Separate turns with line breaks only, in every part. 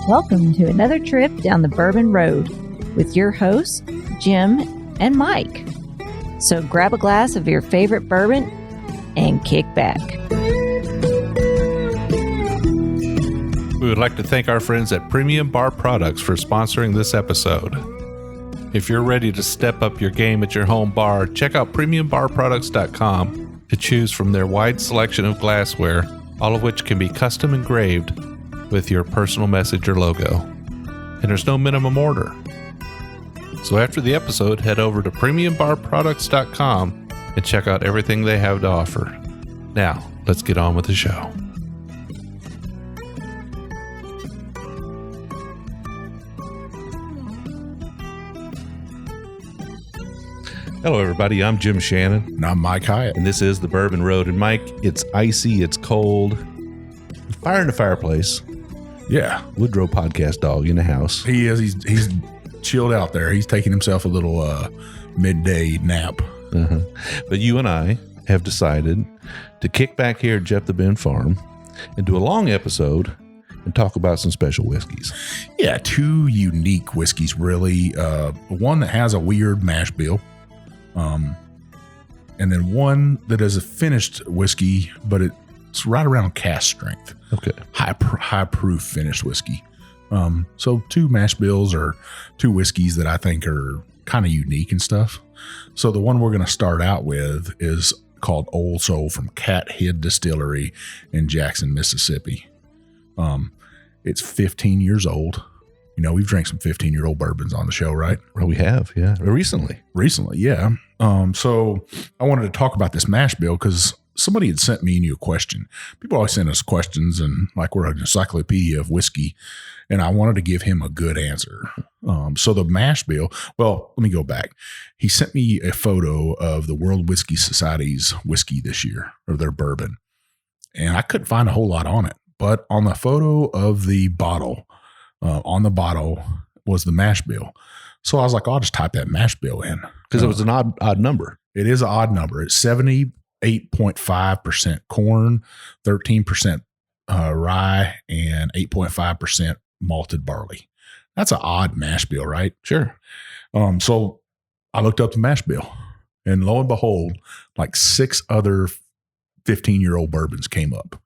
Welcome to another trip down the Bourbon Road with your hosts, Jim and Mike. So grab a glass of your favorite bourbon and kick back.
We would like to thank our friends at Premium Bar Products for sponsoring this episode. If you're ready to step up your game at your home bar, check out PremiumBarProducts.com to choose from their wide selection of glassware, all of which can be custom engraved with your personal message or logo. And there's no minimum order. So after the episode, head over to PremiumBarProducts.com and check out everything they have to offer. Now, let's get on with the show. Hello, everybody. I'm Jim Shannon.
And I'm Mike Hyatt.
And this is the Bourbon Road. And Mike, it's icy, it's cold. Fire in the fireplace.
Yeah.
Woodrow podcast dog in the house.
He is. He's chilled out there. He's taking himself a little midday nap.
Uh-huh. But you and I have decided to kick back here at Jeff the Ben Farm and do a long episode and talk about some special whiskeys.
Yeah, two unique whiskeys, really. One that has a weird mash bill. And then one that is a finished whiskey, but it's right around cask strength.
Okay.
High proof finished whiskey. So two mash bills or two whiskeys that I think are kind of unique and stuff. So the one we're going to start out with is called Old Soul from Cathead Distillery in Jackson, Mississippi. It's 15 years old. You know, we've drank some 15-year-old bourbons on the show, right?
Well, we have, yeah. Recently,
yeah. So I wanted to talk about this mash bill because somebody had sent me and you a question. People always send us questions, and like we're an encyclopedia of whiskey, and I wanted to give him a good answer. So the mash bill, well, let me go back. He sent me a photo of the World Whiskey Society's whiskey this year, or their bourbon, and I couldn't find a whole lot on it. But on the photo of the bottle, on the bottle was the mash bill. So I was like, I'll just type that mash bill in.
Because it was an odd number.
It is an odd number. It's 78.5% corn, 13% rye, and 8.5% malted barley. That's an odd mash bill, right?
Sure.
So I looked up the mash bill, and lo and behold, like 6 other 15-year-old bourbons came up.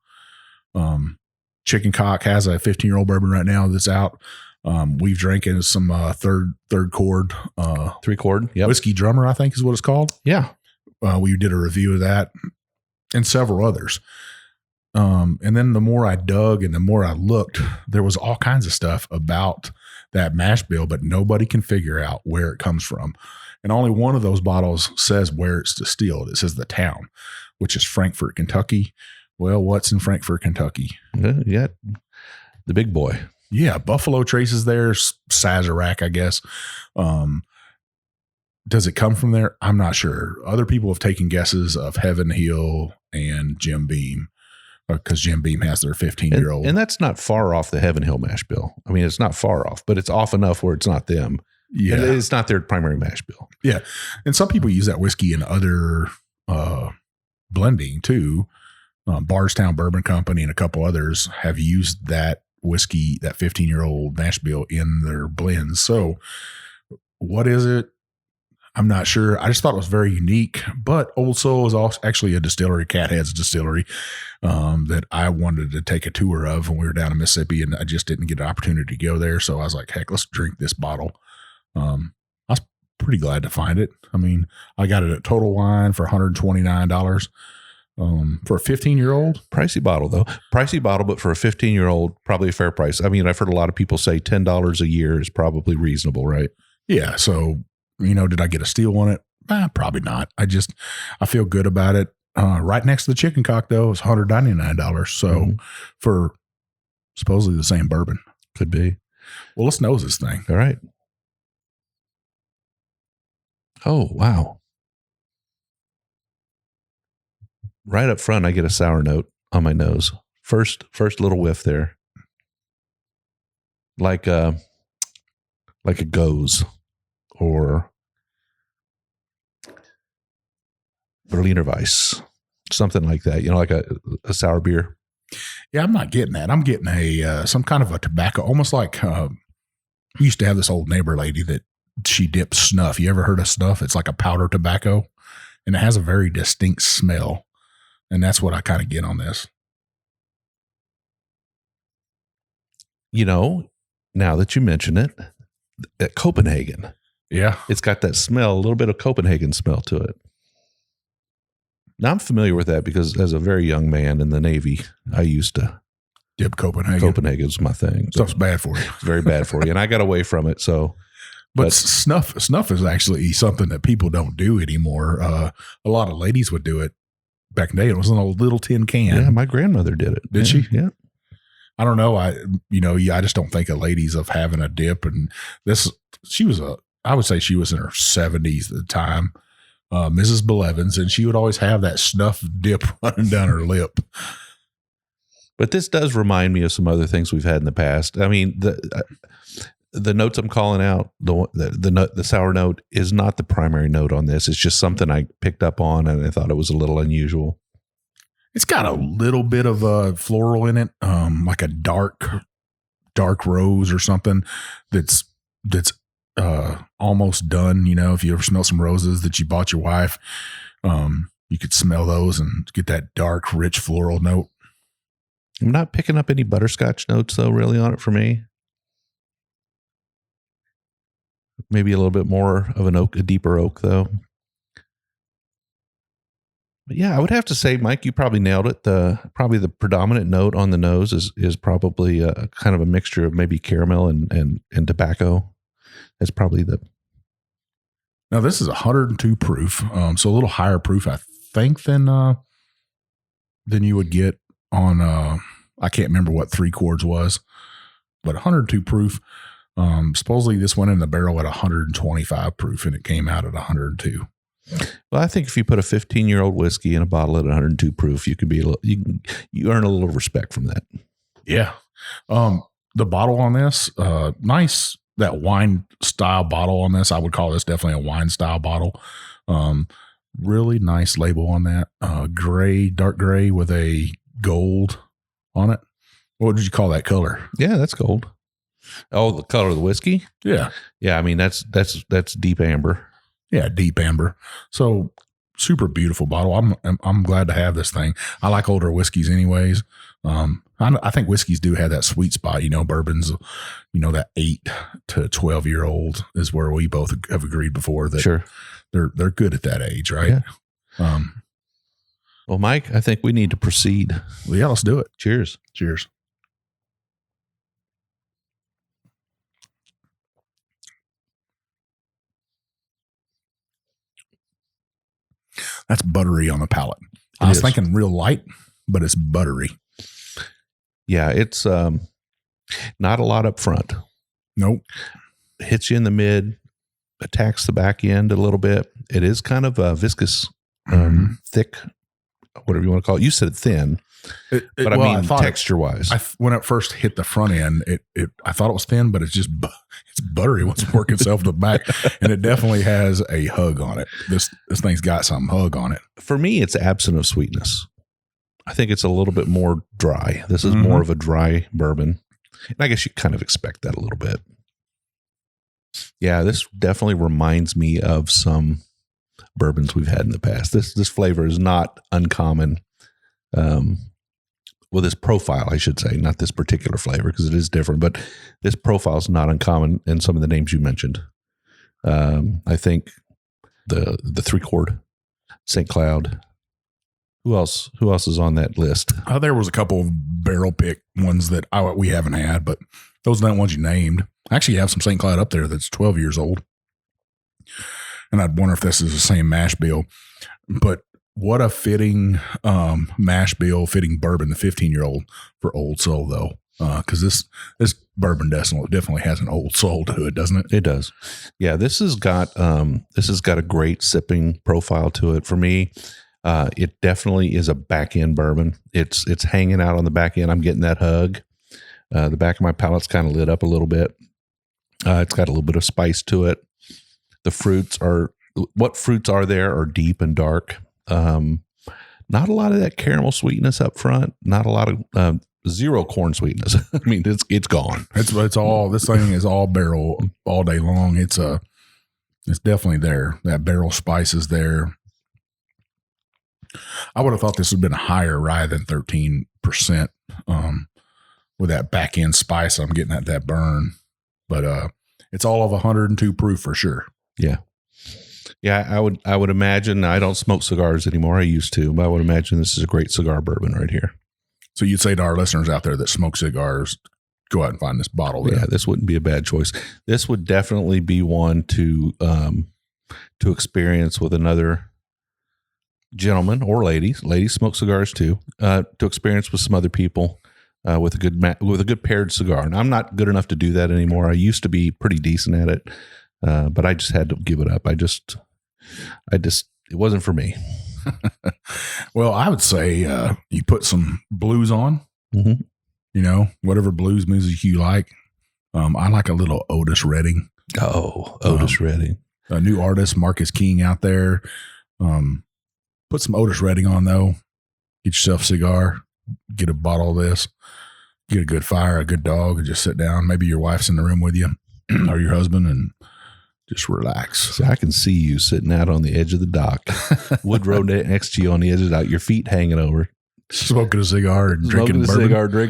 Chicken Cock has a 15-year-old bourbon right now that's out. We've drinking some third chord,
3-chord, yep.
Whiskey Drummer, I think is what it's called.
Yeah.
We did a review of that and several others. And then the more I dug and the more I looked, there was all kinds of stuff about that mash bill, but nobody can figure out where it comes from. And only one of those bottles says where it's distilled. It says the town, which is Frankfort, Kentucky. Well, what's in Frankfort, Kentucky?
Yeah. The big boy.
Yeah. Buffalo Trace is there. Sazerac, I guess. Does it come from there? I'm not sure. Other people have taken guesses of Heaven Hill and Jim Beam because Jim Beam has their 15-year-old.
And that's not far off the Heaven Hill mash bill. I mean, it's not far off, but it's off enough where it's not them.
Yeah.
And it's not their primary mash bill.
Yeah. And some people use that whiskey in other blending too. Bardstown Bourbon Company and a couple others have used that whiskey, that 15-year-old mash bill in their blends. So what is it? I'm not sure. I just thought it was very unique, but Old Soul is also actually a distillery, Cathead's Distillery, that I wanted to take a tour of when we were down in Mississippi, and I just didn't get an opportunity to go there. So I was like, heck, let's drink this bottle. I was pretty glad to find it. I mean, I got it at Total Wine for $129. For a 15-year-old.
Pricey bottle, though. Pricey bottle, but for a 15-year-old, probably a fair price. I mean, I've heard a lot of people say $10 a year is probably reasonable, right?
Yeah. So, you know, did I get a steal on it? Probably not. I feel good about it. Right next to the Chicken Cock, though, is $199. So for supposedly the same bourbon.
Could be.
Well, let's nose this thing.
All right. Oh, wow. Right up front, I get a sour note on my nose. First little whiff there. Like a Goes or Berliner Weiss, something like that, you know, like a sour beer.
Yeah, I'm not getting that. I'm getting a some kind of a tobacco, almost like we used to have this old neighbor lady that she dips snuff. You ever heard of snuff? It's like a powder tobacco, and it has a very distinct smell, and that's what I kind of get on this.
You know, now that you mention it, at Copenhagen,
Yeah,
it's got that smell, a little bit of Copenhagen smell to it. Now, I'm familiar with that because as a very young man in the Navy, I used to
dip Copenhagen.
Copenhagen was my thing.
Stuff's bad for you.
It's very bad for you, and I got away from it. So,
but snuff is actually something that people don't do anymore. A lot of ladies would do it back in the day. It was in a little tin can.
Yeah, my grandmother did it.
Did she?
Yeah.
I don't know. I just don't think of ladies of having a dip. And I would say she was in her 70s at the time, Mrs. Belevins, and she would always have that snuff dip running down her lip.
But this does remind me of some other things we've had in the past. I mean, the notes I'm calling out, the sour note is not the primary note on this. It's just something I picked up on, and I thought it was a little unusual.
It's got a little bit of floral in it, like a dark rose or something that's almost done. You know, if you ever smell some roses that you bought your wife, you could smell those and get that dark, rich floral note.
I'm not picking up any butterscotch notes, though, really on it for me. Maybe a little bit more of an oak, a deeper oak, though. But yeah, I would have to say, Mike, you probably nailed it. Probably the predominant note on the nose is probably a kind of a mixture of maybe caramel and tobacco. That's probably the.
Now this is 102 proof, so a little higher proof, I think, than you would get on. I can't remember what 3 chords was, but 102 proof. Supposedly this went in the barrel at 125 proof, and it came out at 102.
Well, I think if you put a 15-year-old whiskey in a bottle at 102 proof, you earn a little respect from that.
Yeah. The bottle on this, nice, that wine style bottle on this. I would call this definitely a wine style bottle. Really nice label on that. Gray, dark gray with a gold on it. What did you call that color?
Yeah, that's gold. Oh, the color of the whiskey?
Yeah.
Yeah, I mean, that's deep amber.
Yeah, deep amber. So super beautiful bottle. I'm glad to have this thing. I like older whiskeys anyways. I think whiskeys do have that sweet spot. You know, bourbons, that 8 to 12-year-old is where we both have agreed before that
sure.
they're good at that age, right?
Yeah. Well, Mike, I think we need to proceed.
Well, yeah, let's do it.
Cheers.
Cheers. That's buttery on the palate. I was thinking real light, but it's buttery.
Yeah, it's not a lot up front.
Nope.
Hits you in the mid, attacks the back end a little bit. It is kind of viscous, thick, whatever you want to call it. You said thin, but I mean texture-wise.
When it first hit the front end, I thought it was thin, but it's just it's buttery once it works itself to the back, and it definitely has a hug on it. This thing's got some hug on it.
For me, it's absent of sweetness. I think it's a little bit more dry. This is more of a dry bourbon, and I guess you kind of expect that a little bit. Yeah, this definitely reminds me of some bourbons we've had in the past. This flavor is not uncommon. Well, this profile, I should say, not this particular flavor because it is different, but this profile is not uncommon in some of the names you mentioned. I think the 3-chord, St. Cloud. Who else is on that list?
There was a couple of barrel pick ones that we haven't had, but those are not ones you named. I actually have some St. Cloud up there that's 12 years old. And I'd wonder if this is the same mash bill. But what a fitting mash bill, fitting bourbon, the 15-year-old for Old Soul, though. Because this bourbon definitely has an old soul to it, doesn't it?
It does. Yeah, this has got a great sipping profile to it. For me, it definitely is a back end bourbon. It's hanging out on the back end. I'm getting that hug. The back of my palate's kind of lit up a little bit. It's got a little bit of spice to it. The fruits are there are deep and dark. Not a lot of that caramel sweetness up front. Not a lot of zero corn sweetness. I mean, it's gone.
It's all, this thing is all barrel all day long. It's definitely there. That barrel spice is there. I would have thought this would have been a higher rye than 13%. With that back end spice, I'm getting at that burn, but it's all of 102 proof for sure.
Yeah. Yeah. I would imagine, I don't smoke cigars anymore. I used to, but I would imagine this is a great cigar bourbon right here.
So you'd say to our listeners out there that smoke cigars, go out and find this bottle.
Yeah, this wouldn't be a bad choice. This would definitely be one to experience with another gentleman or ladies. Ladies smoke cigars too. To experience with some other people with a good paired cigar. And I'm not good enough to do that anymore. I used to be pretty decent at it, but I just had to give it up. It wasn't for me.
Well, I would say you put some blues on, whatever blues music you like. I like a little Otis Redding.
Oh, Otis Redding.
A new artist, Marcus King out there. Put some Otis Redding on, though. Get yourself a cigar. Get a bottle of this. Get a good fire, a good dog, and just sit down. Maybe your wife's in the room with you or your husband, and just relax.
So I can see you sitting out on the edge of the dock. Woodrow next to you on the edge of the dock, your feet hanging over.
Smoking a cigar and drinking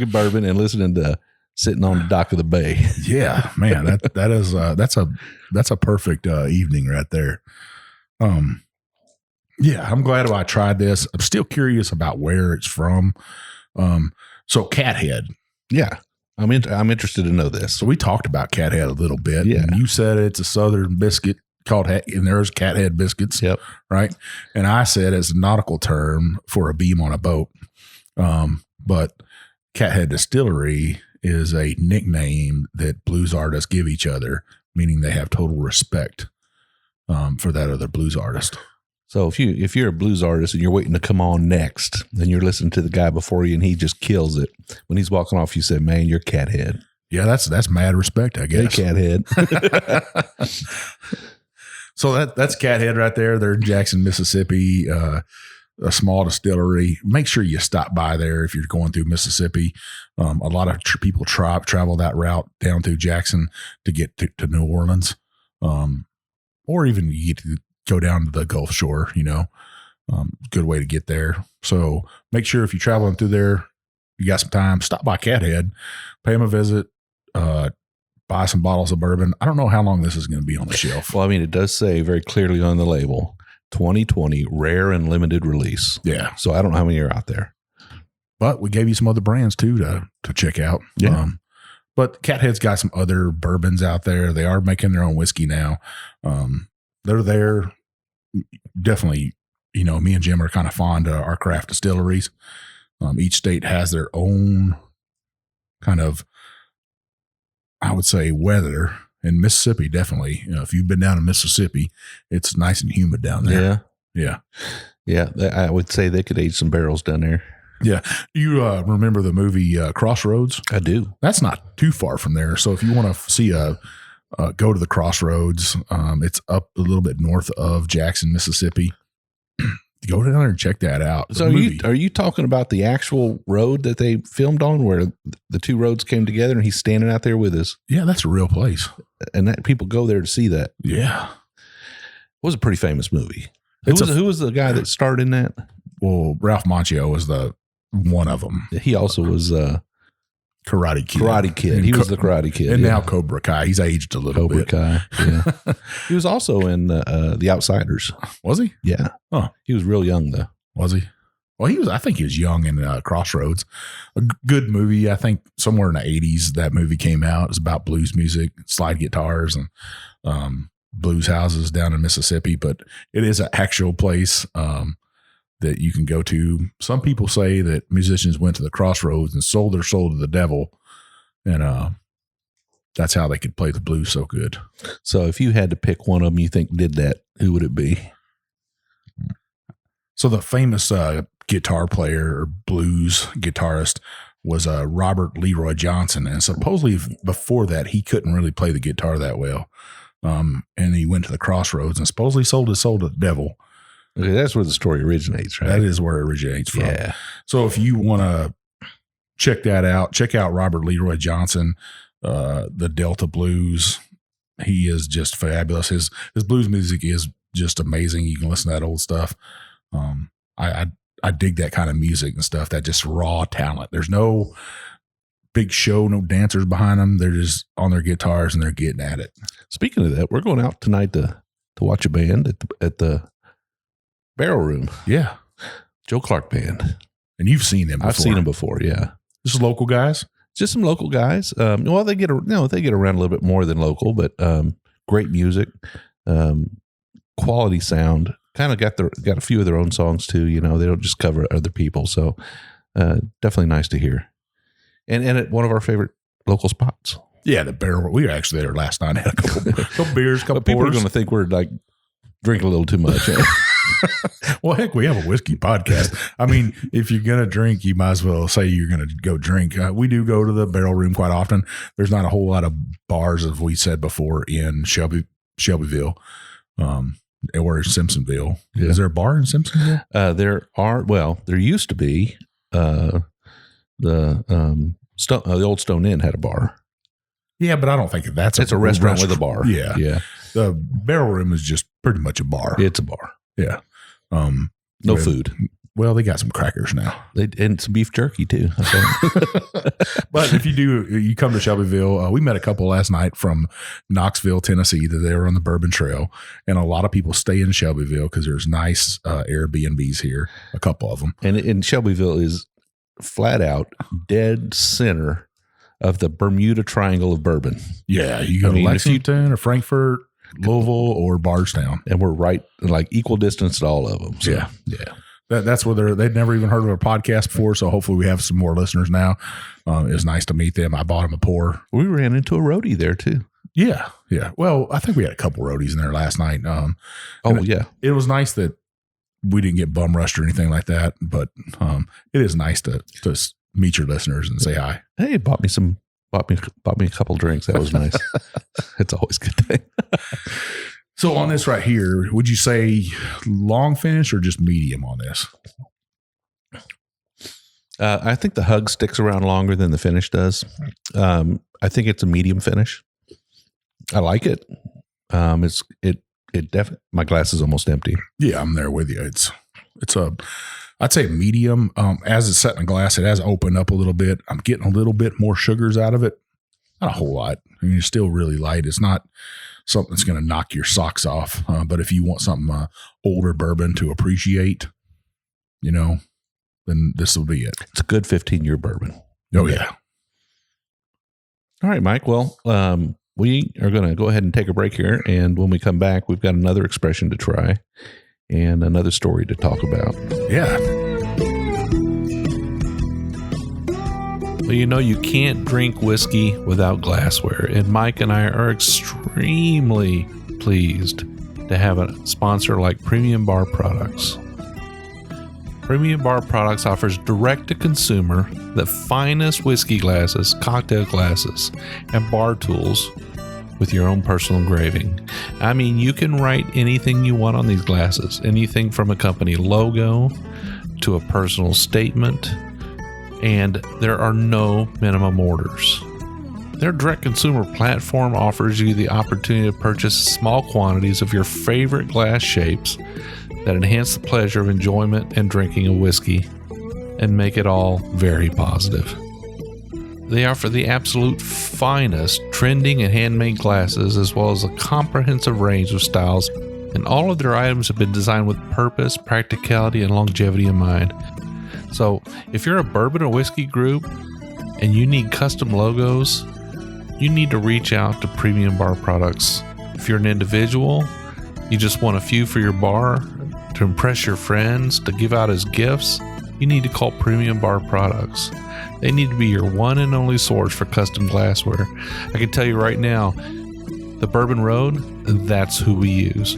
bourbon, and listening to sitting on the dock of the bay.
Yeah, man, that's a perfect evening right there. Yeah, I'm glad I tried this. I'm still curious about where it's from. So Cathead.
Yeah. I'm interested to know this.
So we talked about Cathead a little bit.
Yeah.
And you said it's a Southern biscuit called, and there's Cathead biscuits.
Yep.
Right. And I said it's a nautical term for a beam on a boat. But Cathead Distillery is a nickname that blues artists give each other, meaning they have total respect for that other blues artist.
So if you're a blues artist and you're waiting to come on next, then you're listening to the guy before you and he just kills it. When he's walking off, you say, "Man, you're Cathead."
Yeah, that's mad respect, I guess.
Hey, Cathead.
So that's Cathead right there. They're in Jackson, Mississippi, a small distillery. Make sure you stop by there if you're going through Mississippi. A lot of people travel that route down through Jackson to get to New Orleans, or even you get to go down to the Gulf Shore, good way to get there. So make sure if you're traveling through there, you got some time, stop by Cathead, pay them a visit, buy some bottles of bourbon. I don't know how long this is going to be on the shelf.
Well, I mean, it does say very clearly on the label, 2020 rare and limited release.
Yeah.
So I don't know how many are out there.
But we gave you some other brands too to check out.
Yeah.
But Cathead's got some other bourbons out there. They are making their own whiskey now. They're there. Definitely, me and Jim are kind of fond of our craft distilleries. Each state has their own kind of, I would say, weather. In Mississippi, definitely. If you've been down in Mississippi, it's nice and humid down there.
Yeah. Yeah. I would say they could age some barrels down there.
Yeah. You remember the movie Crossroads?
I do.
That's not too far from there. So if you want to see go to the Crossroads. It's up a little bit north of Jackson, Mississippi. Go down there and check that out.
So are you talking about the actual road that they filmed on where the two roads came together and he's standing out there with us?
Yeah, that's a real place.
And that people go there to see that.
Yeah.
It was a pretty famous movie. Who was the guy that starred in that?
Well, Ralph Macchio was the one of them.
He also was
Karate Kid.
Karate Kid. He was the Karate Kid.
And now Cobra Kai. He's aged a little bit.
Cobra Kai. Yeah. He was also in The Outsiders.
Was he?
Yeah.
Oh,
he was real young though.
Was he? Well, I think he was young in Crossroads. A good movie. I think somewhere in the 80s that movie came out. It was about blues music, slide guitars, and blues houses down in Mississippi. But it is an actual place that you can go to. Some people say that musicians went to the Crossroads and sold their soul to the devil, and that's how they could play the blues so good.
So if you had to pick one of them you think did that, who would it be?
So the famous guitar player or blues guitarist was Robert Leroy Johnson, and supposedly before that he couldn't really play the guitar that well, and he went to the Crossroads and supposedly sold his soul to the devil.
Okay, that's where the story originates, right?
That is where it originates from.
Yeah.
So if you want to check that out. Check out Robert Leroy Johnson, the Delta Blues. He is just fabulous. His blues music is just amazing. You can listen to that old stuff. I dig that kind of music and stuff, that just raw talent. There's no big show, no dancers behind them. They're just on their guitars and they're getting at it.
Speaking of that, we're going out tonight to watch a band at the Barrel Room.
Yeah.
Joe Clark Band.
And you've seen them before.
I've seen them before, yeah.
Just local guys?
Just some local guys. Well, they get around a little bit more than local, but great music, quality sound. Kind of got a few of their own songs too. You know, they don't just cover other people. So definitely nice to hear. And at one of our favorite local spots. Yeah,
the Barrel. We were actually there last night. Had a couple beers, couple
people are going to think we're like drinking a little too much.
Well, heck, we have a whiskey podcast. I mean, if you're going to drink, you might as well say you're going to go drink. We do go to the Barrel Room quite often. There's not a whole lot of bars, as we said before, in Shelbyville. Or Simpsonville. Yeah. Is there a bar in Simpsonville?
There used to be. The old Stone Inn had a bar.
Yeah, but I don't think it's
a restaurant with a bar.
Yeah. Yeah. The Barrel Room is just pretty much a bar.
It's a bar.
Yeah.
No food.
Well, they got some crackers now.
And some beef jerky too.
But if you come to Shelbyville, we met a couple last night from Knoxville, Tennessee, that they were on the Bourbon Trail. And a lot of people stay in Shelbyville because there's nice Airbnbs here, a couple of them.
And Shelbyville is flat out dead center of the Bermuda Triangle of bourbon.
Yeah. You go to Lexington or Frankfort, Louisville, or Bardstown.
And we're right like equal distance to all of them. So,
yeah. Yeah. That's where they'd never even heard of our podcast before. So hopefully we have some more listeners now. It was nice to meet them. I bought them a pour.
We ran into a roadie there too.
Yeah. Yeah. Well, I think we had a couple roadies in there last night.
Yeah.
It was nice that we didn't get bum rushed or anything like that, but it is nice to meet your listeners and say hi.
Hey, bought me a couple drinks. That was nice. It's always a good thing.
So on this right here, would you say long finish or just medium on this?
I think the hug sticks around longer than the finish does. I think it's a medium finish. I like it. It definitely. My glass is almost empty.
Yeah, I'm there with you. I'd say medium. As it's set in a glass, it has opened up a little bit. I'm getting a little bit more sugars out of it. Not a whole lot. I mean, it's still really light. It's not something that's going to knock your socks off. But if you want something older bourbon to appreciate, then this will be it.
It's a good 15-year bourbon.
Oh, yeah.
All right, Mike. Well, we are going to go ahead and take a break here. And when we come back, we've got another expression to try and another story to talk about.
Yeah.
Well, you can't drink whiskey without glassware. And Mike and I are extremely pleased to have a sponsor like Premium Bar Products. Premium Bar Products offers direct-to-consumer the finest whiskey glasses, cocktail glasses, and bar tools with your own personal engraving. I mean, you can write anything you want on these glasses, anything from a company logo to a personal statement, and there are no minimum orders. Their direct-consumer platform offers you the opportunity to purchase small quantities of your favorite glass shapes that enhance the pleasure of enjoyment and drinking of whiskey and make it all very positive. They offer the absolute finest trending and handmade glasses as well as a comprehensive range of styles, and all of their items have been designed with purpose, practicality, and longevity in mind. So if you're a bourbon or whiskey group and you need custom logos, you need to reach out to Premium Bar Products. If you're an individual, you just want a few for your bar, to impress your friends, to give out as gifts, you need to call Premium Bar Products. They need to be your one and only source for custom glassware. I can tell you right now, the Bourbon Road, that's who we use.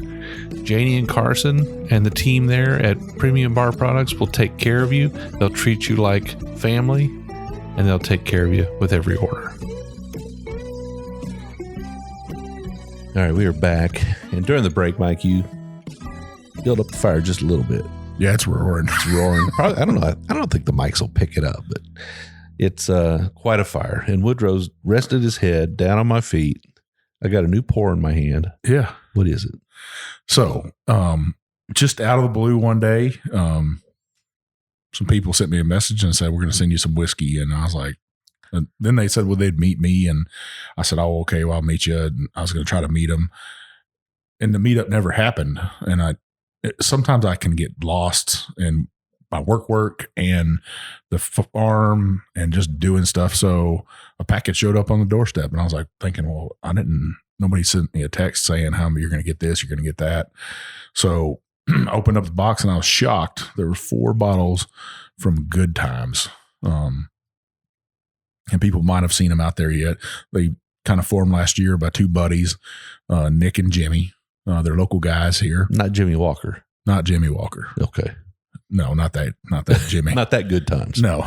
Janie and Carson and the team there at Premium Bar Products will take care of you. They'll treat you like family, and they'll take care of you with every order. All right, we are back. And during the break, Mike, you build up the fire just a little bit.
Yeah, it's roaring.
It's roaring. Probably, I don't know. I don't think the mics will pick it up, but It's quite a fire. And Woodrow's rested his head down on my feet. I got a new pour in my hand.
Yeah.
What is it?
So, just out of the blue one day, some people sent me a message and said, we're going to send you some whiskey. And I was like, and then they said, well, they'd meet me. And I said, oh, okay, well, I'll meet you. And I was going to try to meet them. And the meetup never happened. And sometimes I can get lost in my work and the farm and just doing stuff. So a package showed up on the doorstep and I was like thinking, well, nobody sent me a text saying how you're going to get this, you're going to get that. So I opened up the box and I was shocked. There were 4 bottles from Good Times. And people might have seen them out there yet. They kind of formed last year by 2 buddies, Nick and Jimmy. They're local guys here.
Not Jimmy Walker.
Not Jimmy Walker.
Okay.
No, not that Jimmy.
Not that Good Times.
No.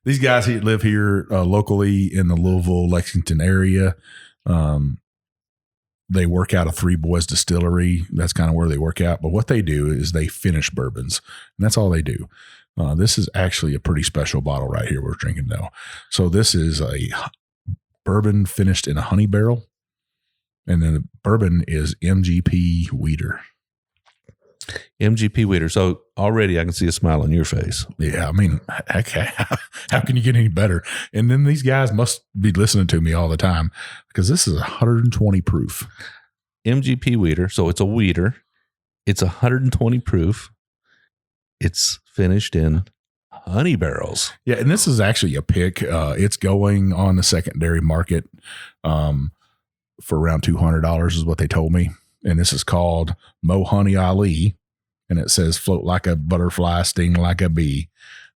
These guys live here locally in the Louisville, Lexington area. They work out of Three Boys Distillery. That's kind of where they work out. But what they do is they finish bourbons, and that's all they do. This is actually a pretty special bottle right here we're drinking now. So this is a bourbon finished in a honey barrel, and then the bourbon is MGP Weeder.
MGP Weeder. So already I can see a smile on your face.
Yeah, I mean, heck, how can you get any better? And then these guys must be listening to me all the time because this is 120 proof.
MGP Weeder. So it's a weeder. It's 120 proof. It's finished in honey barrels.
Yeah, and this is actually a pick. It's going on the secondary market for around $200 is what they told me. And this is called Mo Honey Ali. And it says, float like a butterfly, sting like a bee.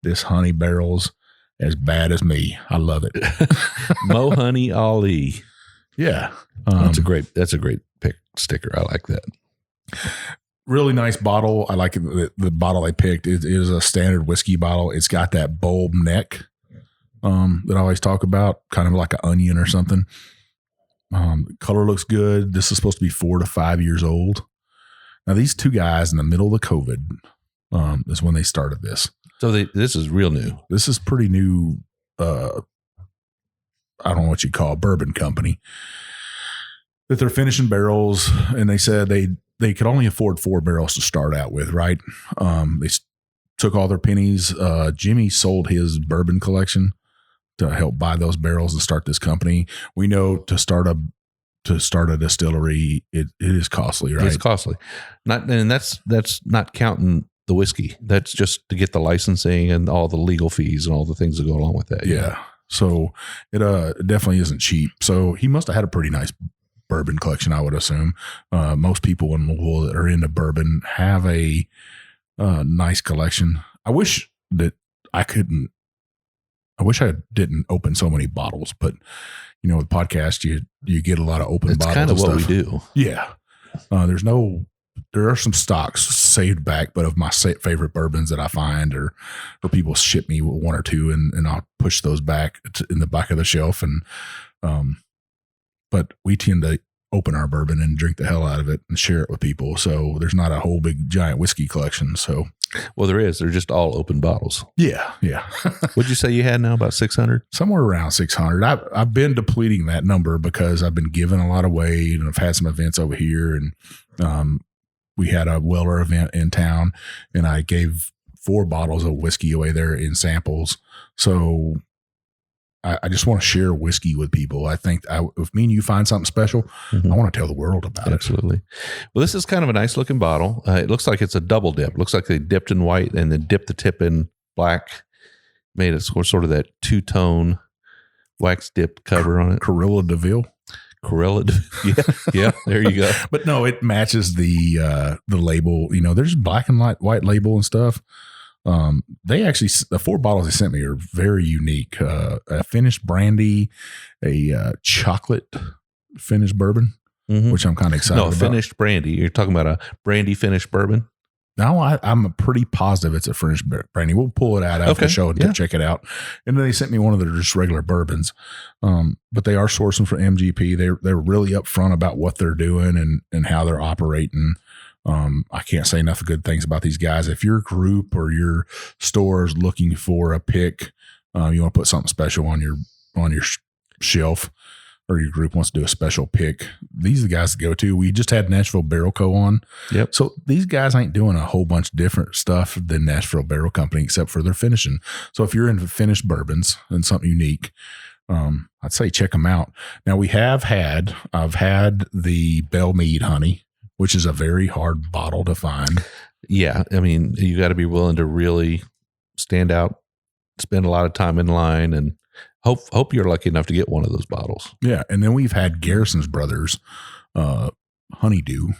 This honey barrel's as bad as me. I love it.
Mo Honey Ali.
Yeah.
That's a great pick sticker. I like that.
Really nice bottle. I like it. The bottle I picked. It is a standard whiskey bottle. It's got that bulb neck that I always talk about, kind of like an onion or something. Color looks good. This is supposed to be 4 to 5 years old. Now, these 2 guys in the middle of the COVID is when they started this.
So this is real new.
This is pretty new. I don't know what you call a bourbon company that they're finishing barrels. And they said they could only afford 4 barrels to start out with. Right. They took all their pennies. Jimmy sold his bourbon collection to help buy those barrels and start this company. We know to start a distillery, it is costly, right?
It's costly. That's not counting the whiskey. That's just to get the licensing and all the legal fees and all the things that go along with that.
Yeah. So it definitely isn't cheap. So he must have had a pretty nice bourbon collection, I would assume. Most people in Louisville that are into bourbon have a nice collection. I wish I didn't open so many bottles, but with podcast, you get a lot of open bottles. It's
kind of what we do.
Yeah. There are some stocks saved back, but of my favorite bourbons that I find or people ship me 1 or 2 and I'll push those back in the back of the shelf. And, but we tend to open our bourbon and drink the hell out of it and share it with people. So there's not a whole big giant whiskey collection. So,
well, there is. They're just all open bottles.
Yeah. Yeah.
What'd you say you had now? About 600?
Somewhere around 600. I've been depleting that number because I've been giving a lot away and I've had some events over here. And we had a Weller event in town and I gave 4 bottles of whiskey away there in samples. So I just want to share whiskey with people. I think if me and you find something special, I want to tell the world about it.
Absolutely. Well, this is kind of a nice looking bottle. It looks like it's a double dip. It looks like they dipped in white and then dipped the tip in black, made it sort of that 2-tone wax dip cover on it.
Corilla DeVille.
Yeah, there you go.
But no, it matches the label. There's black and white label and stuff. The 4 bottles they sent me are very unique. A finished brandy, a chocolate finished bourbon, which I'm kind of excited about.
No, finished brandy. You're talking about a brandy finished bourbon?
No, I'm pretty positive it's a finished brandy. We'll pull it out after the show and check it out. And then they sent me one of their just regular bourbons. But they are sourcing from MGP. They're really upfront about what they're doing and how they're operating. I can't say enough good things about these guys. If your group or your store is looking for a pick, you want to put something special on your shelf, or your group wants to do a special pick, these are the guys to go to. We just had Nashville Barrel Co. on.
Yep.
So these guys ain't doing a whole bunch of different stuff than Nashville Barrel Company, except for their finishing. So if you're into finished bourbons and something unique, I'd say check them out. Now I've had the Bell Mead honey, which is a very hard bottle to find.
Yeah. I mean, you got to be willing to really stand out, spend a lot of time in line, and hope you're lucky enough to get one of those bottles.
Yeah. And then we've had Garrison's Brothers, Honeydew.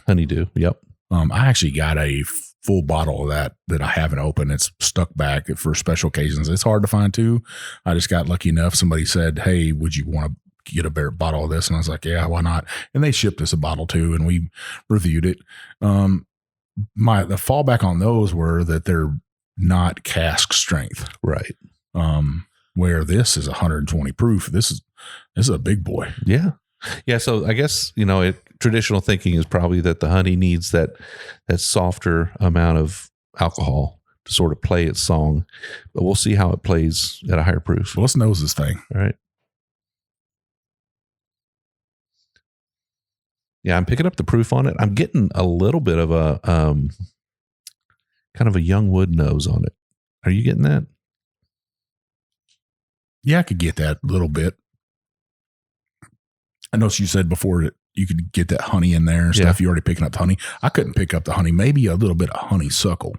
Yep.
I actually got a full bottle of that I haven't opened. It's stuck back for special occasions. It's hard to find too. I just got lucky enough. Somebody said, "Hey, would you want to get a bottle of this?" And I was like, "Yeah, why not?" And they shipped us a bottle too, and we reviewed it. The fallback on those were that they're not cask strength,
right?
Where this is 120 proof. This is a big boy.
Yeah. Yeah. So I guess, traditional thinking is probably that the honey needs that softer amount of alcohol to sort of play its song, but we'll see how it plays at a higher proof.
Well, let's nose this thing.
All right. Yeah. I'm picking up the proof on it. I'm getting a little bit of a, kind of a young wood nose on it. Are you getting that?
Yeah, I could get that a little bit. I know you said before that you could get that honey in there and stuff. You're already picking up the honey. I couldn't pick up the honey. Maybe a little bit of honeysuckle.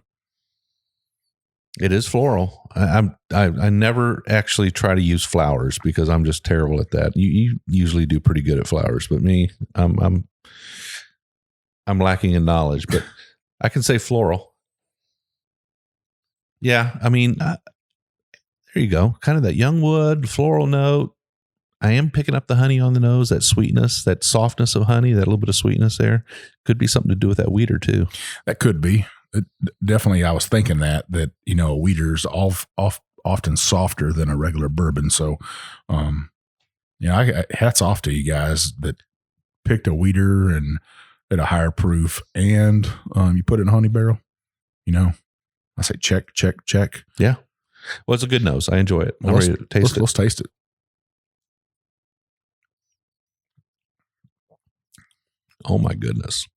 It is floral. I never actually try to use flowers because I'm just terrible at that. You usually do pretty good at flowers, but me, I'm lacking in knowledge. But I can say floral. Yeah, I mean, there you go. Kind of that young wood floral note. I am picking up the honey on the nose, that sweetness, that softness of honey, that little bit of sweetness there. Could be something to do with that wheater too. That
could be. Definitely, I was thinking that a wheater's often softer than a regular bourbon. So, hats off to you guys that picked a wheater and at a higher proof, and you put it in a honey barrel. I say check.
Yeah. Well, it's a good nose. I enjoy it. I'm ready to taste it.
Let's taste it.
Oh my goodness.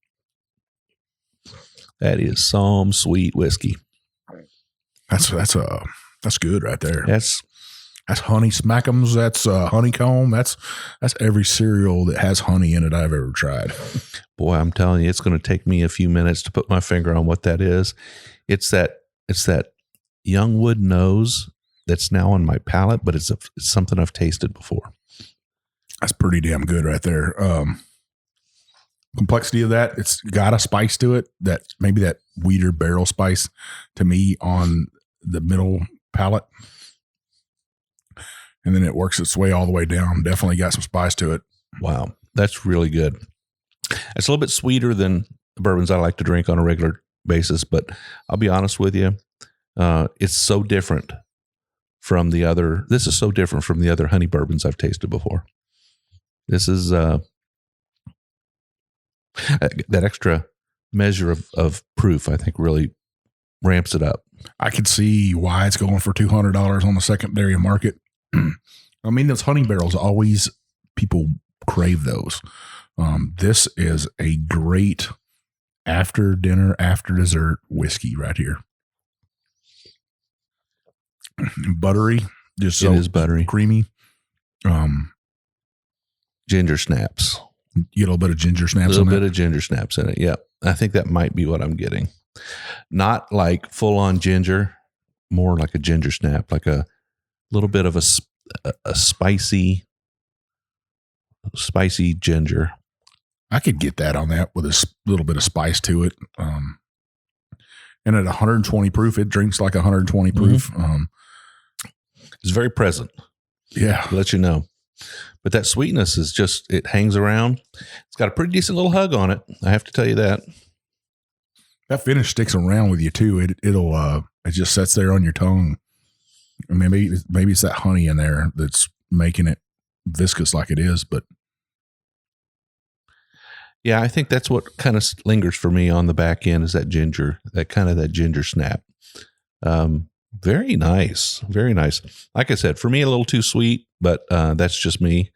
That is some sweet whiskey.
That's good right there.
That's
honey smackums. That's honeycomb. That's every cereal that has honey in it I've ever tried.
Boy, I'm telling you, it's going to take me a few minutes to put my finger on what that is. It's that young wood nose that's now on my palate, but it's something I've tasted before.
That's pretty damn good right there. Complexity of that, it's got a spice to it, that maybe that wheater barrel spice to me on the middle palate, and then it works its way all the way down. Definitely got some spice to it.
Wow, that's really good. It's a little bit sweeter than the bourbons I like to drink on a regular basis, but I'll be honest with you, it's so different from the other. This is so different from the other honey bourbons I've tasted before. This is that extra measure of proof, I think, really ramps it up.
I could see why it's going for $200 on the secondary market. I mean, those honey barrels always, people crave those. This is a great after dinner, after dessert whiskey right here. Buttery, just so
it is buttery,
creamy.
Ginger snaps.
You get a little bit of ginger snaps.
A little bit of ginger snaps in it. Yeah, I think that might be what I'm getting. Not like full on ginger, more like a ginger snap, like a little bit of a spicy ginger.
I could get that on that with a little bit of spice to it. And at 120 proof, it drinks like 120 proof.
Mm-hmm. It's very present.
Yeah.
To let you know. But that sweetness is just, it hangs around. It's got a pretty decent little hug on it. I have to tell you that.
That finish sticks around with you too. It just sits there on your tongue. I mean, maybe it's that honey in there that's making it viscous like it is, but
Yeah, I think that's what kind of lingers for me on the back end is that ginger snap. Very nice. Very nice. Like I said, for me, a little too sweet, but that's just me.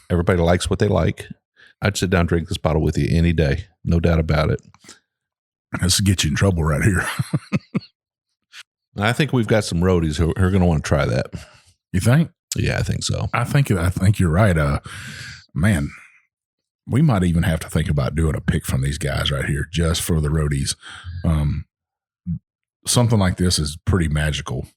Everybody likes what they like. I'd sit down and drink this bottle with you any day. No doubt about it.
This will get you in trouble right here.
I think we've got some roadies who are going to want to try that.
You think?
Yeah, I think so.
I think you're right. Man, we might even have to think about doing a pick from these guys right here just for the roadies. Something like this is pretty magical.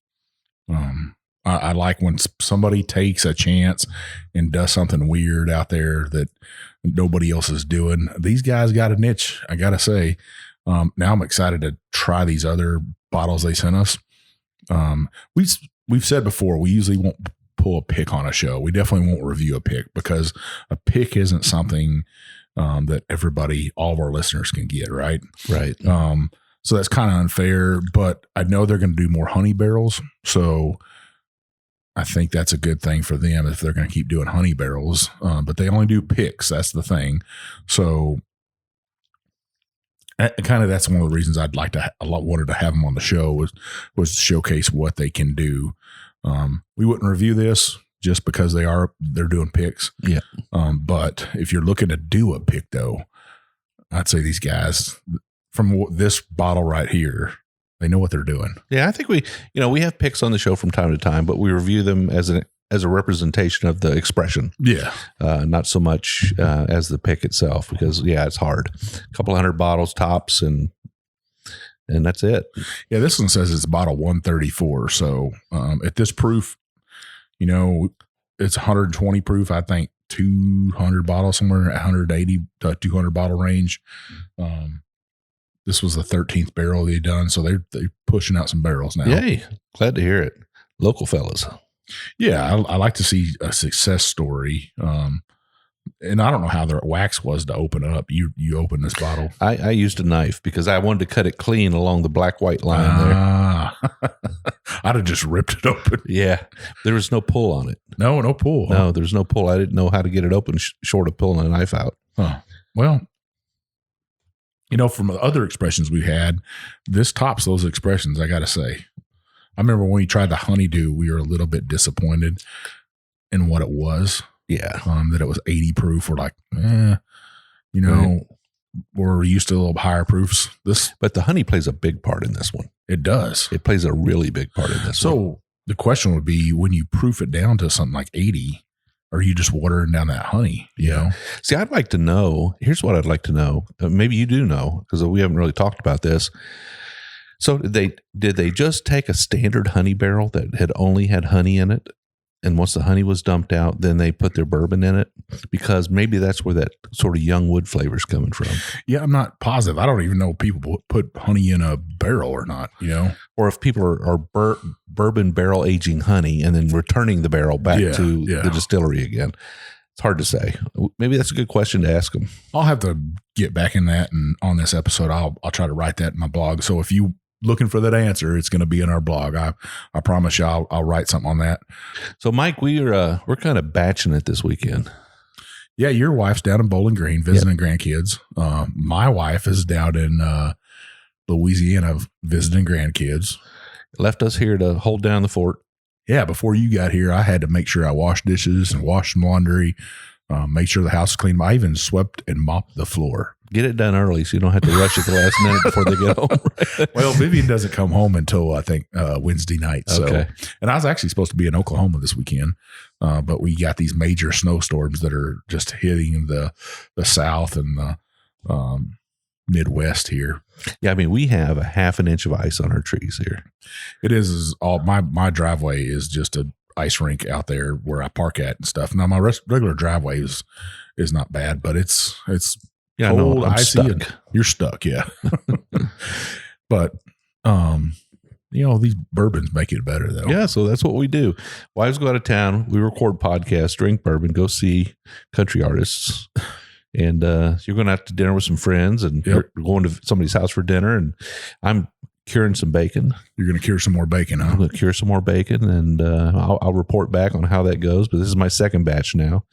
I like when somebody takes a chance and does something weird out there that nobody else is doing. These guys got a niche, I got to say. Now I'm excited to try these other bottles they sent us. We've said before, we usually won't pull a pick on a show. We definitely won't review a pick because a pick isn't something that all of our listeners can get, right?
Right.
So that's kind of unfair, but I know they're going to do more honey barrels. So I think that's a good thing for them if they're going to keep doing honey barrels. But they only do picks. That's the thing. So kind of that's one of the reasons I wanted to have them on the show was to showcase what they can do. We wouldn't review this just because they're doing picks.
Yeah.
But if you're looking to do a pick though, I'd say these guys from this bottle right here, they know what they're doing.
Yeah. I think we have picks on the show from time to time, but we review them as a representation of the expression.
Yeah.
Not so much as the pick itself because it's hard. A couple hundred bottles tops and that's it. Yeah.
This one says it's bottle 134. So at this proof, it's 120 proof. I think 200 bottles, somewhere 180 to 200 bottle range. This was the 13th barrel they've done. So they're pushing out some barrels now.
Yay. Glad to hear it. Local fellas.
Yeah. I like to see a success story. And I don't know how the wax was to open it up. You opened this bottle.
I used a knife because I wanted to cut it clean along the black-white line there.
I'd have just ripped it open.
Yeah. There was no pull on it.
No pull.
No, there's no pull. I didn't know how to get it open short of pulling a knife out.
Huh. Well, from the other expressions we had, this tops those expressions, I got to say. I remember when we tried the honeydew, we were a little bit disappointed in what it was.
Yeah.
That it was 80 proof. We're like, we're used to a little higher proofs.
But the honey plays a big part in this one.
It does.
It plays a really big part in this one.
So the question would be, when you proof it down to something like 80, are you just watering down that honey? You know?
See, I'd like to know. Here's what I'd like to know. Maybe you do know because we haven't really talked about this. So did they just take a standard honey barrel that had only had honey in it? And once the honey was dumped out, then they put their bourbon in it? Because maybe that's where that sort of young wood flavor is coming from.
Yeah, I'm not positive. I don't even know if people put honey in a barrel or not,
Or if people are bourbon barrel aging honey and then returning the barrel back to the distillery again. It's hard to say. Maybe that's a good question to ask them.
I'll have to get back in that, and on this episode, I'll try to write that in my blog. So if you looking for that answer, it's going to be in our blog. I promise you I'll write something on that.
So Mike, we're kind of batching it this weekend.
Yeah. Your wife's down in Bowling Green visiting grandkids. My wife is down in Louisiana visiting grandkids.
Left us here to hold down the fort.
Yeah. Before you got here, I had to make sure I washed dishes and washed some laundry, make sure the house is clean. I even swept and mopped the floor.
Get it done early so you don't have to rush at the last minute before they get home.
Well, Vivian doesn't come home until I think Wednesday night. So,
okay.
And I was actually supposed to be in Oklahoma this weekend, but we got these major snowstorms that are just hitting the South and the Midwest here.
Yeah, I mean, we have a half an inch of ice on our trees here.
It is all my driveway is just a ice rink out there where I park at and stuff. Now my regular driveway is not bad, but it's
yeah,
cold,
no, I'm
icy,
stuck.
and you're stuck. Yeah. But, these bourbons make it better though.
Yeah. So that's what we do. Wives go out of town. We record podcasts, drink bourbon, go see country artists. And you're going out to dinner with some friends and you're going to somebody's house for dinner. And I'm curing some bacon.
You're going to cure some more bacon, huh?
I'm going to cure some more bacon, and I'll report back on how that goes. But this is my second batch now.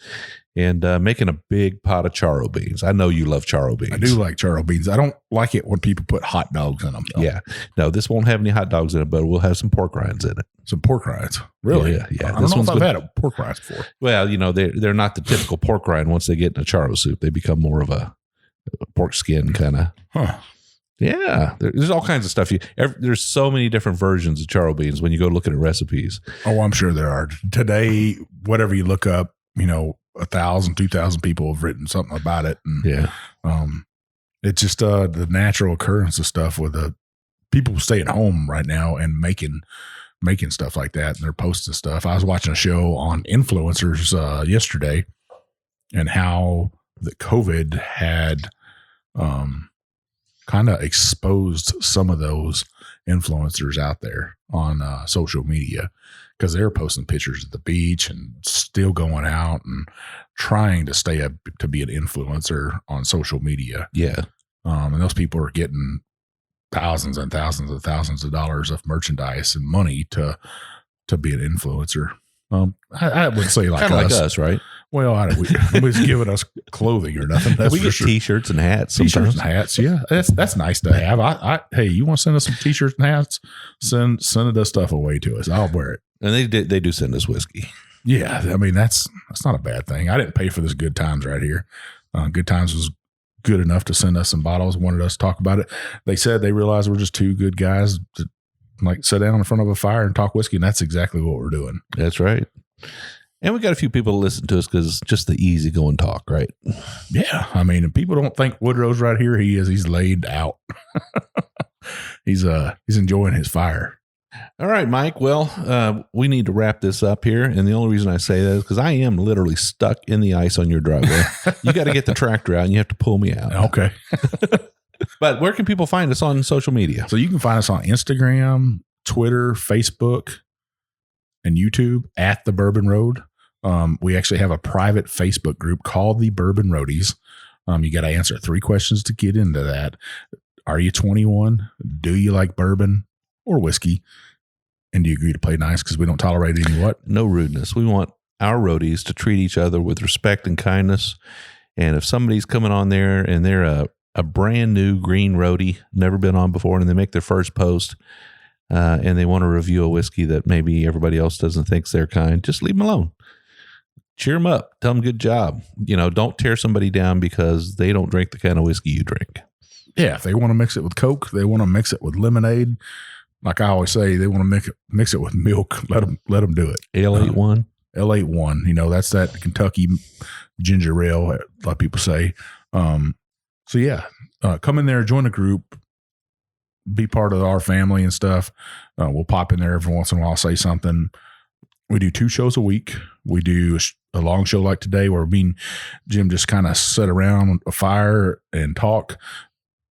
And making a big pot of charro beans. I know you love charro beans.
I do like charro beans. I don't like it when people put hot dogs in them, though.
Yeah. No, this won't have any hot dogs in it, but we'll have some pork rinds in it.
Some pork rinds. Really?
Yeah.
I don't know if I've had a pork rinds before.
Well, they're not the typical pork rind once they get in a charro soup. They become more of a pork skin kind of.
Huh.
Yeah. There's all kinds of stuff. There's so many different versions of charro beans when you go looking at recipes.
Oh, I'm sure there are. Today, whatever you look up, 1,000, 2,000 people have written something about it. And, it's just the natural occurrence of stuff with people staying home right now and making stuff like that. And they're posting stuff. I was watching a show on influencers yesterday and how the COVID had kind of exposed some of those influencers out there on social media, because they're posting pictures at the beach and still going out and trying to stay up to be an influencer on social media.
Yeah.
And those people are getting thousands and thousands and thousands of dollars of merchandise and money to be an influencer. I would say like
us, right?
Well, nobody's giving us clothing or nothing. That's
we
for
get
sure.
T-shirts and hats.
T-shirts and hats, yeah, that's nice to have. Hey, you want to send us some T-shirts and hats? Send that stuff away to us. I'll wear it.
And they do send us whiskey.
Yeah, I mean that's not a bad thing. I didn't pay for this Good Times right here. Good Times was good enough to send us some bottles. Wanted us to talk about it. They said they realized we're just two good guys to sit down in front of a fire and talk whiskey, and that's exactly what we're doing.
That's right. And we got a few people to listen to us because it's just the easy going talk, right?
Yeah. I mean, if people don't think Woodrow's right here, he is. He's laid out. He's enjoying his fire.
All right, Mike. Well, we need to wrap this up here. And the only reason I say that is because I am literally stuck in the ice on your driveway. You got to get the tractor out and you have to pull me out.
Okay.
But where can people find us on social media?
So you can find us on Instagram, Twitter, Facebook, and YouTube at The Bourbon Road. We actually have a private Facebook group called The Bourbon Roadies. You got to answer 3 questions to get into that. Are you 21? Do you like bourbon or whiskey? And do you agree to play nice? Because we don't tolerate any what?
No rudeness. We want our roadies to treat each other with respect and kindness. And if somebody's coming on there and they're a brand new green roadie, never been on before, and they make their first post and they want to review a whiskey that maybe everybody else doesn't think's their kind, just leave them alone. Cheer them up. Tell them good job. Don't tear somebody down because they don't drink the kind of whiskey you drink.
Yeah, if they want to mix it with Coke, they want to mix it with lemonade. Like I always say, they want to mix it with milk. Let them do it.
Ale-81.
L81. That's that Kentucky ginger ale, a lot of people say. So yeah, come in there, join a group, be part of our family and stuff. We'll pop in there every once in a while, say something. We do 2 shows a week. We do a long show like today where me and Jim just kind of sit around a fire and talk.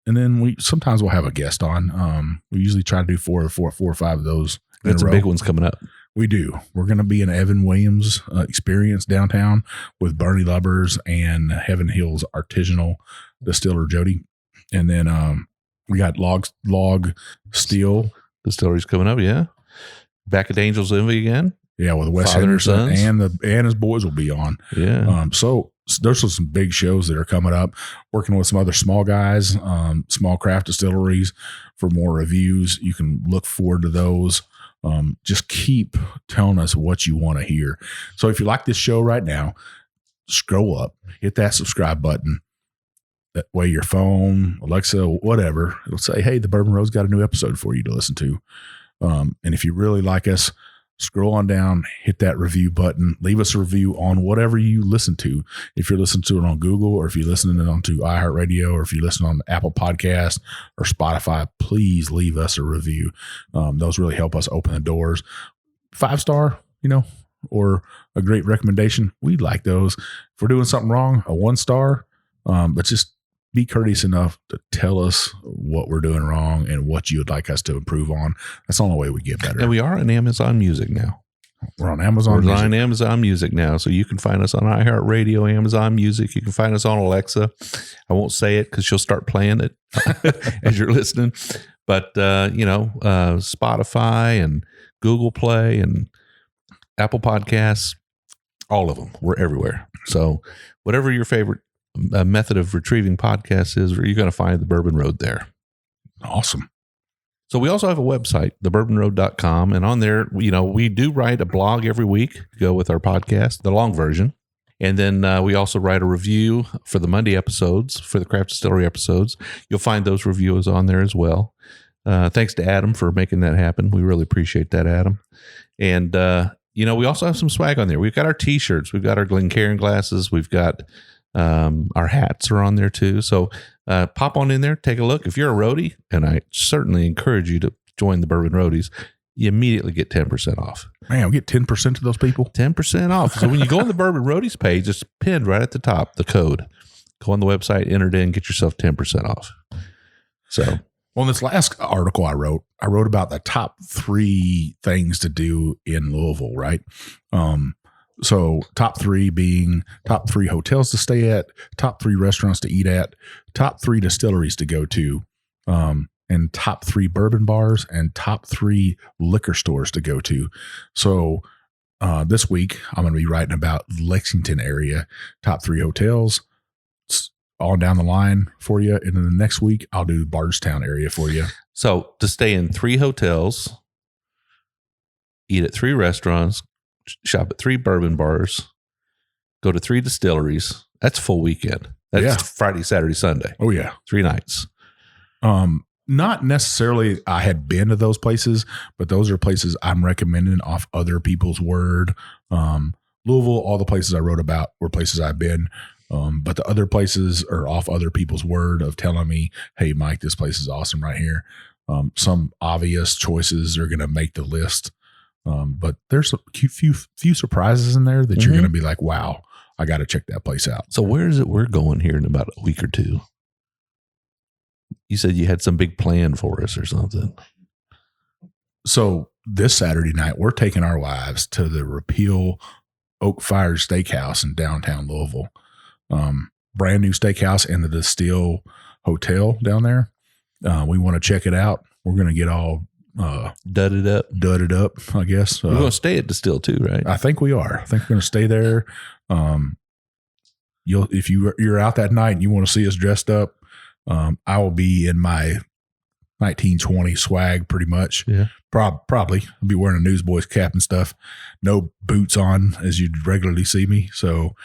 And then sometimes we'll have a guest on. We usually try to do 4 or 5 of those.
That's some big ones coming up.
We do. We're going to be in Evan Williams experience downtown with Bernie Lubbers and Heaven Hills Artisanal Distiller Jody. And then we got Log Steel
Distillery's coming up, yeah. Back at Angel's Envy again.
Yeah, with Wes Henderson and his boys will be on.
Yeah.
So there's some big shows that are coming up. Working with some other small guys, small craft distilleries for more reviews. You can look forward to those. Just keep telling us what you want to hear. So if you like this show right now, scroll up, hit that subscribe button. That way your phone, Alexa, whatever, it'll say, hey, the Bourbon Road's got a new episode for you to listen to. And if you really like us, scroll on down, hit that review button, leave us a review on whatever you listen to. If you're listening to it on Google, or if you're listening to it onto iHeartRadio, or if you listen on Apple Podcast or Spotify, please leave us a review. Those really help us open the doors. 5-star, or a great recommendation. We'd like those. If we're doing something wrong, a 1-star, but just be courteous enough to tell us what we're doing wrong and what you would like us to improve on. That's the only way we get better.
And we are on Amazon Music now.
We're on Amazon Music.
We're on Amazon Music now. So you can find us on iHeartRadio, Amazon Music. You can find us on Alexa. I won't say it because she'll start playing it as you're listening. But, Spotify and Google Play and Apple Podcasts, all of them. We're everywhere. So whatever your favorite method of retrieving podcasts is, you're going to find the Bourbon Road there.
Awesome.
So we also have a website, thebourbonroad.com. And on there, we do write a blog every week to go with our podcast, the long version. And then we also write a review for the Monday episodes, for the Craft Distillery episodes. You'll find those reviews on there as well. Thanks to Adam for making that happen. We really appreciate that, Adam. And, we also have some swag on there. We've got our T-shirts. We've got our Glencairn glasses. We've got our hats are on there too. So pop on in there, take a look. If you're a roadie, and I certainly encourage you to join the Bourbon Roadies, you immediately get 10% off.
Man, we get 10% of those people?
10% off. So when you go on the Bourbon Roadies page, it's pinned right at the top, the code. Go on the website, enter it in, get yourself 10% off. So...
Well, in this last article I wrote about the top 3 things to do in Louisville, right? So top 3 being top 3 hotels to stay at, top 3 restaurants to eat at, top 3 distilleries to go to, and top 3 bourbon bars and top 3 liquor stores to go to. So this week I'm going to be writing about Lexington area, top 3 hotels, all down the line for you. And then the next week I'll do Bardstown area for you.
So to stay in 3 hotels, eat at 3 restaurants, shop at 3 bourbon bars, go to 3 distilleries. That's full weekend. That's Friday, Saturday, Sunday.
Oh yeah.
3 nights.
Not necessarily I had been to those places, but those are places I'm recommending off other people's word. Louisville, all the places I wrote about were places I've been. But the other places are off other people's word of telling me, hey, Mike, this place is awesome right here. Some obvious choices are going to make the list. But there's a few surprises in there that you're going to be like, wow, I got to check that place out.
So where is it we're going here in about a week or 2? You said you had some big plan for us or something.
So this Saturday night, we're taking our wives to the Repeal Oak Fire Steakhouse in downtown Louisville. Brand new steakhouse and the Distill Hotel down there. We want to check it out. We're going to get all
dudded up,
I guess.
We're going to stay at Distill too, right?
I think we are. I think we're going to stay there. If you're out that night and you want to see us dressed up, I will be in my 1920 swag pretty much. Yeah. Probably. I'll be wearing a Newsboys cap and stuff. No boots on as you'd regularly see me. So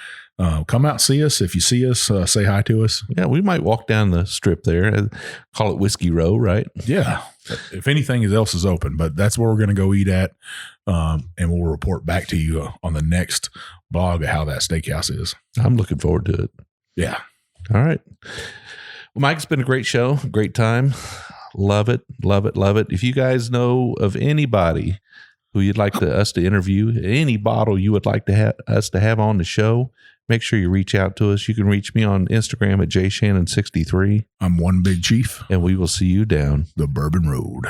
come out, see us. If you see us, say hi to us.
Yeah, we might walk down the strip there and call it Whiskey Row, right?
Yeah. If anything else is open, but that's where we're going to go eat at. And we'll report back to you on the next blog of how that steakhouse is.
I'm looking forward to it.
Yeah.
All right. Well, Mike, it's been a great show. Great time. Love it. Love it. Love it. If you guys know of anybody who you'd like us to interview, any bottle you would like to us to have on the show, make sure you reach out to us. You can reach me on Instagram at jshannon63.
I'm One Big Chief.
And we will see you down
the Bourbon Road.